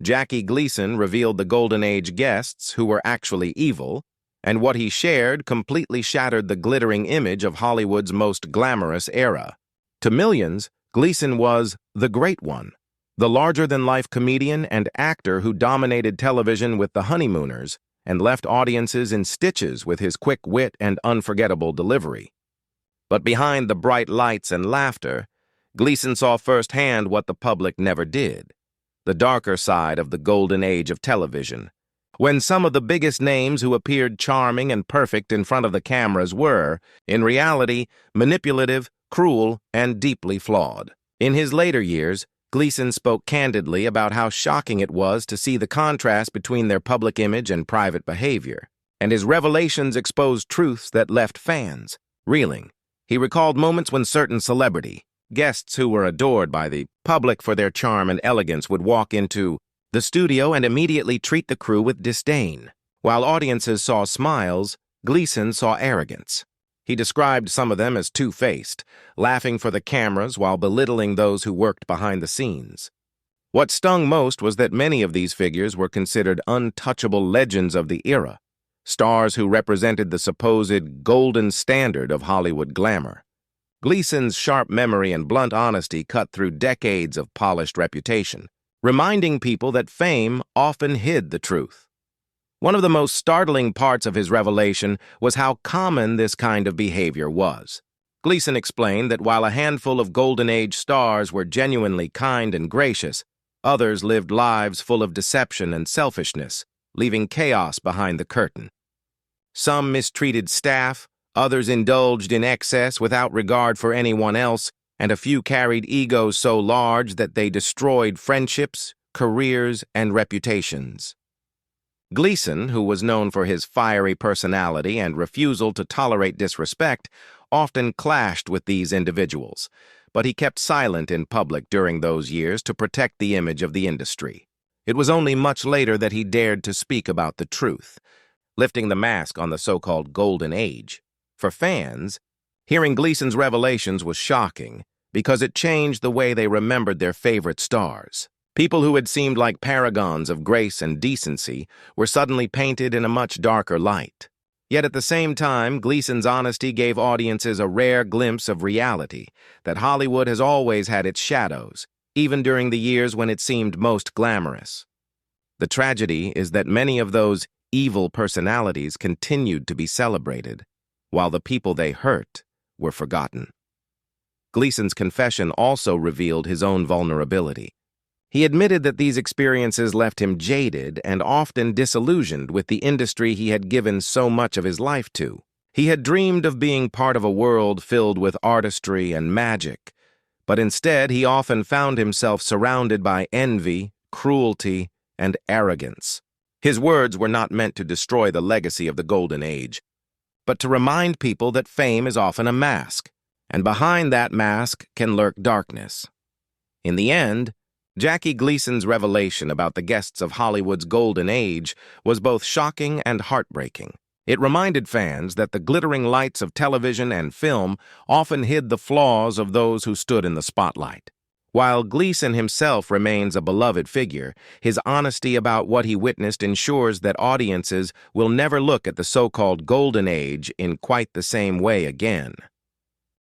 Jackie Gleason revealed the Golden Age guests who were actually evil, and what he shared completely shattered the glittering image of Hollywood's most glamorous era. To millions, Gleason was the Great One, the larger-than-life comedian and actor who dominated television with the Honeymooners and left audiences in stitches with his quick wit and unforgettable delivery. But behind the bright lights and laughter, Gleason saw firsthand what the public never did, the darker side of the golden age of television, when some of the biggest names who appeared charming and perfect in front of the cameras were, in reality, manipulative, cruel, and deeply flawed. In his later years, Gleason spoke candidly about how shocking it was to see the contrast between their public image and private behavior, and his revelations exposed truths that left fans reeling. He recalled moments when certain celebrity, guests who were adored by the public for their charm and elegance, would walk into the studio and immediately treat the crew with disdain. While audiences saw smiles, Gleason saw arrogance. He described some of them as two-faced, laughing for the cameras while belittling those who worked behind the scenes. What stung most was that many of these figures were considered untouchable legends of the era, stars who represented the supposed golden standard of Hollywood glamour. Gleason's sharp memory and blunt honesty cut through decades of polished reputation, reminding people that fame often hid the truth. One of the most startling parts of his revelation was how common this kind of behavior was. Gleason explained that while a handful of Golden Age stars were genuinely kind and gracious, others lived lives full of deception and selfishness, leaving chaos behind the curtain. Some mistreated staff, others indulged in excess without regard for anyone else, and a few carried egos so large that they destroyed friendships, careers, and reputations. Gleason, who was known for his fiery personality and refusal to tolerate disrespect, often clashed with these individuals, but he kept silent in public during those years to protect the image of the industry. It was only much later that he dared to speak about the truth, lifting the mask on the so-called Golden Age. For fans, hearing Gleason's revelations was shocking because it changed the way they remembered their favorite stars. People who had seemed like paragons of grace and decency were suddenly painted in a much darker light. Yet at the same time, Gleason's honesty gave audiences a rare glimpse of reality, that Hollywood has always had its shadows, even during the years when it seemed most glamorous. The tragedy is that many of those evil personalities continued to be celebrated, while the people they hurt were forgotten. Gleason's confession also revealed his own vulnerability. He admitted that these experiences left him jaded and often disillusioned with the industry he had given so much of his life to. He had dreamed of being part of a world filled with artistry and magic, but instead he often found himself surrounded by envy, cruelty, and arrogance. His words were not meant to destroy the legacy of the Golden Age, but to remind people that fame is often a mask, and behind that mask can lurk darkness. In the end, Jackie Gleason's revelation about the guests of Hollywood's Golden Age was both shocking and heartbreaking. It reminded fans that the glittering lights of television and film often hid the flaws of those who stood in the spotlight. While Gleason himself remains a beloved figure, his honesty about what he witnessed ensures that audiences will never look at the so-called Golden Age in quite the same way again.